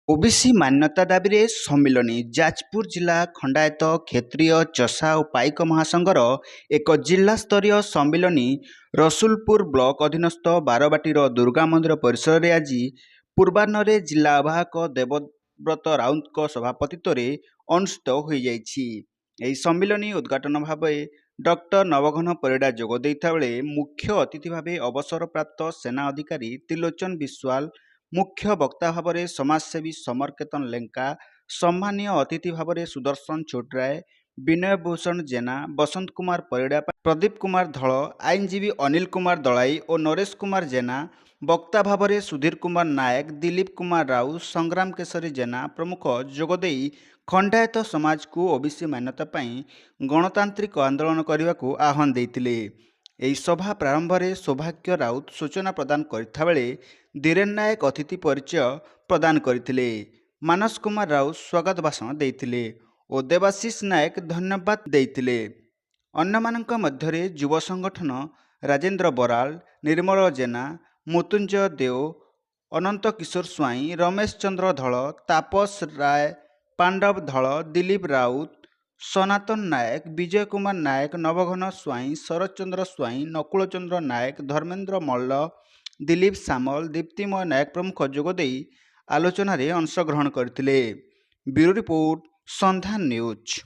OBC मान्यता दाबी सम्मिलनी जाजपुर जिला खंडायत क्षेत्रीय चषा और पाइक महासंघर एक जिला स्तरीय सम्मिलनी रसुलपुर ब्लॉक अधीनस्थ बारबाटीर दुर्गा मंदिर परिसर में आज पूर्वाह्न जिला आवाहक देवव्रत राउत सभापतित्व अनुष्ठित हो जाइए। सम्मिलनी उद्घाटन भाव डॉक्टर नवघन परिड़ा जोग देता बेले मुख्य अतिथि भाव अवसर प्राप्त सेना अधिकारी त्रिलोचन विश्वाल, मुख्य वक्ता भाव में समाजसेवी समर केतन लेंका, सम्मानीय अतिथि भाव में सुदर्शन छोटराय, विनय भूषण जेना, बसंत कुमार परिड़ा, प्रदीप कुमार धल, आईनजीवी अनिल कुमार दलाई और नरेश कुमार जेना, वक्ता भाव में सुधीर कुमार नायक, दिलीप कुमार राउत, संग्राम केशरी जेना प्रमुख जोगदेई खंडायत समाज को ओबीसी मान्यता पाई गणतांत्रिक आंदोलन करने को आह्वान देते। ଏହି ସଭା ପ୍ରାରମ୍ଭରେ ସୌଭାଗ୍ୟ ରାଉତ ସୂଚନା ପ୍ରଦାନ କରିଥିବା ବେଳେ ଧୀରେନ ନାୟକ ଅତିଥି ପରିଚୟ ପ୍ରଦାନ କରିଥିଲେ। ମାନସ କୁମାର ରାଉତ ସ୍ୱାଗତ ଭାଷଣ ଦେଇଥିଲେ ଓ ଦେବାଶିଷ ନାୟକ ଧନ୍ୟବାଦ ଦେଇଥିଲେ। ଅନ୍ୟମାନଙ୍କ ମଧ୍ୟରେ ଯୁବ ସଂଗଠନ ରାଜେନ୍ଦ୍ର ବରାଳ, ନିର୍ମଳ ଜେନା, ମୃତ୍ୟୁଞ୍ଜୟ ଦେଓ, ଅନନ୍ତ କିଶୋର ସ୍ୱାଇଁ, ରମେଶ ଚନ୍ଦ୍ର ଧଳ, ତାପସ ରାୟ, ପାଣ୍ଡବ ଧଳ, ଦିलीप ରାଉତ, सनातन नायक, विजय कुमार नायक, नवघन स्वाई, शरद चंद्र स्वाई, नकुल चंद्र नायक, धर्मेन्द्र मल्ल, दिलीप सामल, दीप्तिमय नायक प्रमुख जोगदे आलोचन अंशग्रहण करते। ब्यूरो रिपोर्ट संधान न्यूज।